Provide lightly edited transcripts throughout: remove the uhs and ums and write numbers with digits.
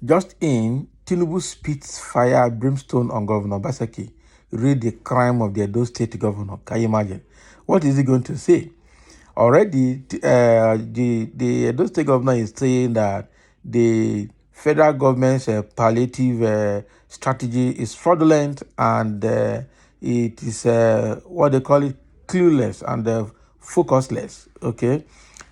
Just in, Tinubu spits fire brimstone on Governor Obaseki. Read the crime of the Edo State governor. Can you imagine? What is he going to say? Already, the Edo State governor is saying that the federal government's palliative strategy is fraudulent and it is what they call it clueless and focusless. Okay,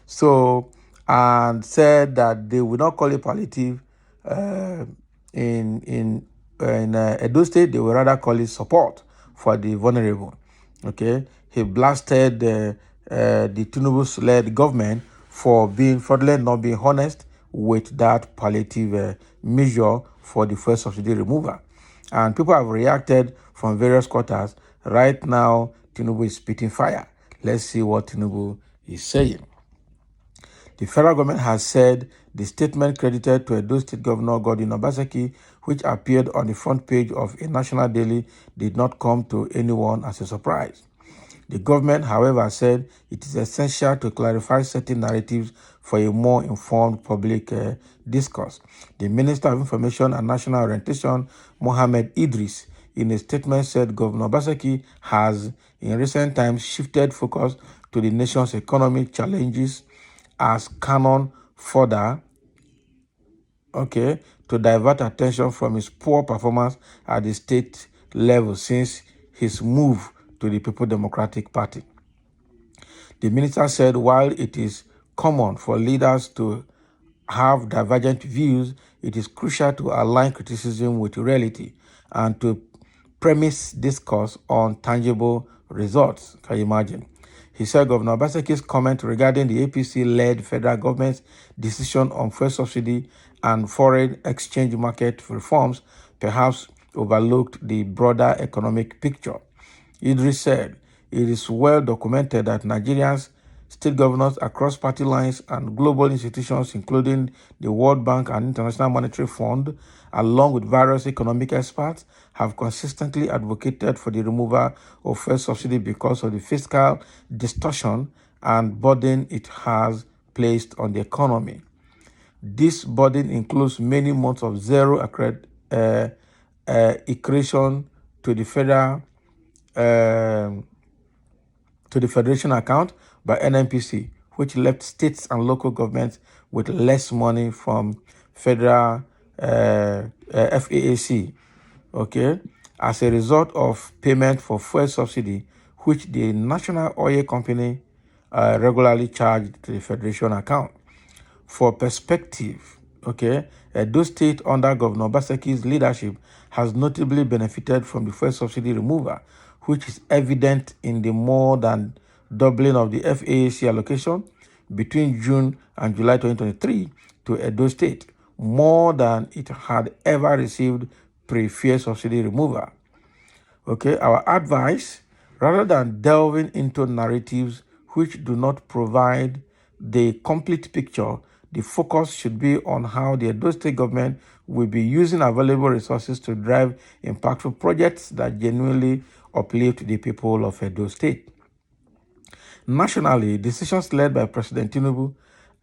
so and said that they will not call it palliative uh, in Edo State. They will rather call it support for the vulnerable. Okay, he blasted the Tinubu-led government for being fraudulent, not being honest with that palliative measure for the first subsidy removal. And people have reacted from various quarters. Right now, Tinubu is spitting fire. Let's see what Tinubu is saying. The federal government has said the statement credited to Edo State Governor Godwin Obaseki, which appeared on the front page of a national daily, did not come to anyone as a surprise. The government, however, said it is essential to clarify certain narratives for a more informed public discourse. The Minister of Information and National Orientation, Mohammed Idris, in a statement said Governor Obaseki has, in recent times, shifted focus to the nation's economic challenges as canon fodder, to divert attention from his poor performance at the state level since his move to the People Democratic Party. The minister said while it is common for leaders to have divergent views, it is crucial to align criticism with reality and to premise discourse on tangible results. Can you imagine? He said Governor Obaseki's comment regarding the APC-led federal government's decision on fuel subsidy and foreign exchange market reforms perhaps overlooked the broader economic picture. Idris said, it is well documented that Nigerians, state governors across party lines and global institutions, including the World Bank and International Monetary Fund, along with various economic experts, have consistently advocated for the removal of fuel subsidy because of the fiscal distortion and burden it has placed on the economy. This burden includes many months of zero accretion to the federal to the Federation account by NNPC, which left states and local governments with less money from federal FAAC, as a result of payment for fuel subsidy, which the National Oil Company regularly charged to the Federation account. For perspective, Edo State under Governor Obaseki's leadership has notably benefited from the fuel subsidy removal, which is evident in the more than doubling of the FAAC allocation between June and July 2023 to Edo State, more than it had ever received pre-fuel subsidy removal. Our advice, rather than delving into narratives which do not provide the complete picture, the focus should be on how the Edo State government will be using available resources to drive impactful projects that genuinely uplift the people of Edo State. Nationally, decisions led by President Tinubu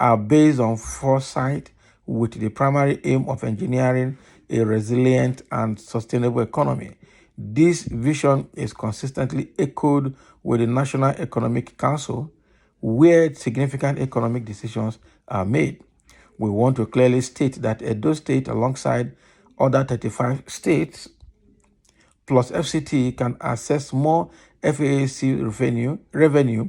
are based on foresight with the primary aim of engineering a resilient and sustainable economy. This vision is consistently echoed with the National Economic Council, where significant economic decisions are made. We want to clearly state that Edo State, alongside other 35 states, plus FCT, can access more FAAC revenue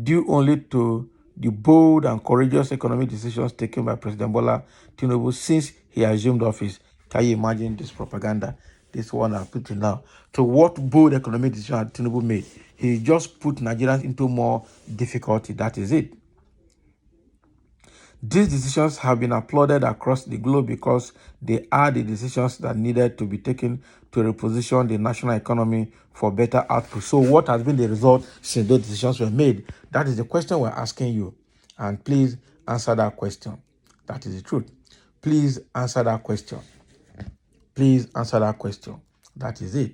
due only to the bold and courageous economic decisions taken by President Bola Tinubu since he assumed office. Can you imagine this propaganda? This one I put in now. So what bold economic decision had Tinubu made? He just put Nigerians into more difficulty. That is it. These decisions have been applauded across the globe because they are the decisions that needed to be taken to reposition the national economy for better output. So what has been the result since those decisions were made? That is the question we're asking you. And please answer that question. That is the truth. Please answer that question. Please answer that question. That is it.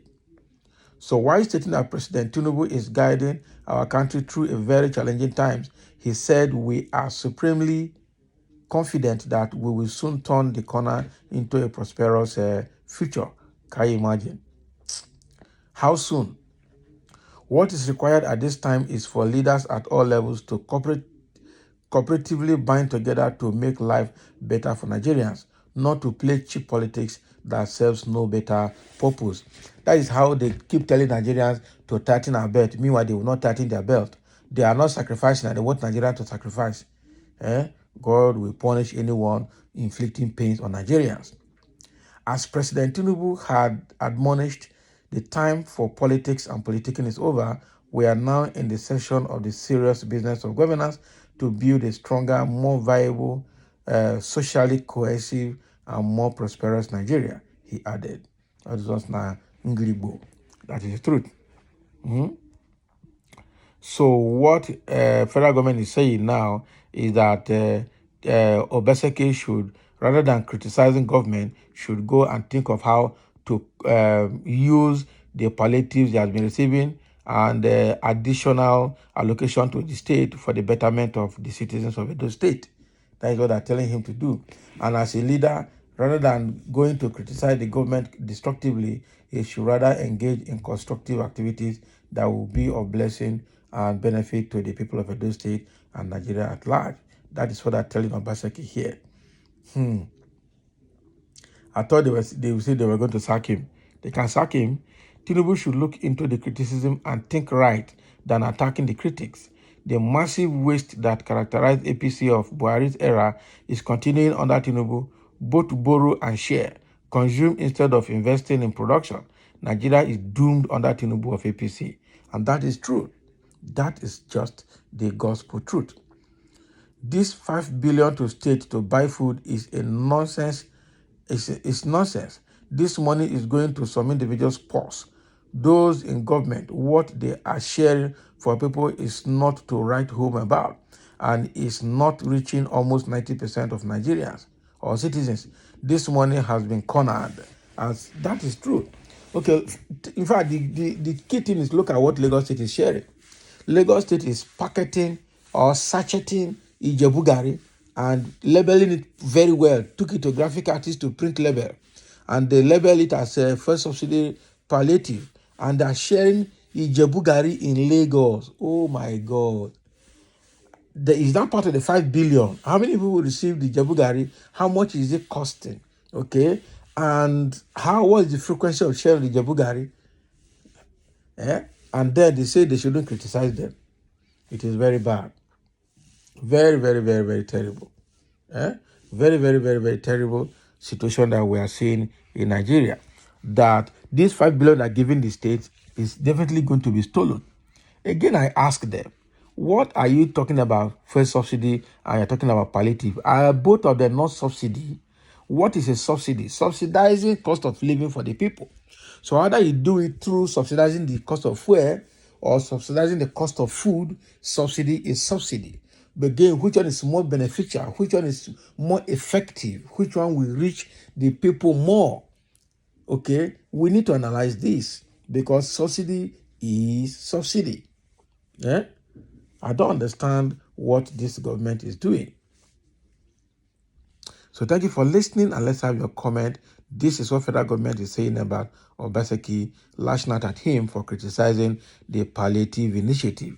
So while stating that President Tinubu is guiding our country through a very challenging times, he said we are supremely confident that we will soon turn the corner into a prosperous future. Can you imagine? How soon? What is required at this time is for leaders at all levels to cooperatively bind together to make life better for Nigerians, not to play cheap politics that serves no better purpose. That is how they keep telling Nigerians to tighten our belt. Meanwhile, they will not tighten their belt. They are not sacrificing, and they want Nigeria to sacrifice. God will punish anyone inflicting pains on Nigerians. As President Tinubu had admonished, the time for politics and politicking is over. We are now in the session of the serious business of governance to build a stronger, more viable, socially cohesive, and more prosperous Nigeria, he added. That is just now Ngligbo. That is the truth. So what federal government is saying now is that Obaseki should, rather than criticizing government, should go and think of how to use the palliatives he has been receiving and additional allocation to the state for the betterment of the citizens of Edo State. That is what they're telling him to do. And as a leader, rather than going to criticize the government destructively, he should rather engage in constructive activities that will be of blessing and benefit to the people of Edo State and Nigeria at large. That is what they're telling Obaseki here. I thought they would say they were going to sack him. They can sack him. Tinubu should look into the criticism and think right than attacking the critics. The massive waste that characterized APC of Buhari's era is continuing under Tinubu, both to borrow and share, consume instead of investing in production. Nigeria is doomed under Tinubu of APC. And that is true. That is just the gospel truth. This 5 billion to state to buy food is a nonsense. It's nonsense. This money is going to some individuals' purse. Those in government, what they are sharing for people is not to write home about, and is not reaching almost 90% of Nigerians or citizens. This money has been cornered, as that is true. Okay, in fact, the key thing is look at what Lagos State is sharing. Lagos State is packeting or sacheting Ijebugari and labeling it very well. Took it to graphic artists to print label. And they label it as a first subsidy palliative. And they're sharing Ijebugari in Lagos. Oh my God. Is that part of the 5 billion? How many people will receive the Ijebugari? How much is it costing? Okay. And what is the frequency of sharing the Ijebugari? And then they say they shouldn't criticize them. It is very bad. Very, very, very, very terrible. Very, very, very, very terrible situation that we are seeing in Nigeria. That this 5 billion are given the state is definitely going to be stolen. Again, I ask them, what are you talking about first subsidy and you're talking about palliative? Are both of them not subsidy? What is a subsidy? Subsidizing cost of living for the people. So either you do it through subsidizing the cost of fuel or subsidizing the cost of food. Subsidy is subsidy. But again, which one is more beneficial? Which one is more effective? Which one will reach the people more? Okay, we need to analyze this because subsidy is subsidy. I don't understand what this government is doing. So thank you for listening, and let's have your comment. This is what federal government is saying about Obaseki lashing out at him for criticizing the palliative initiative.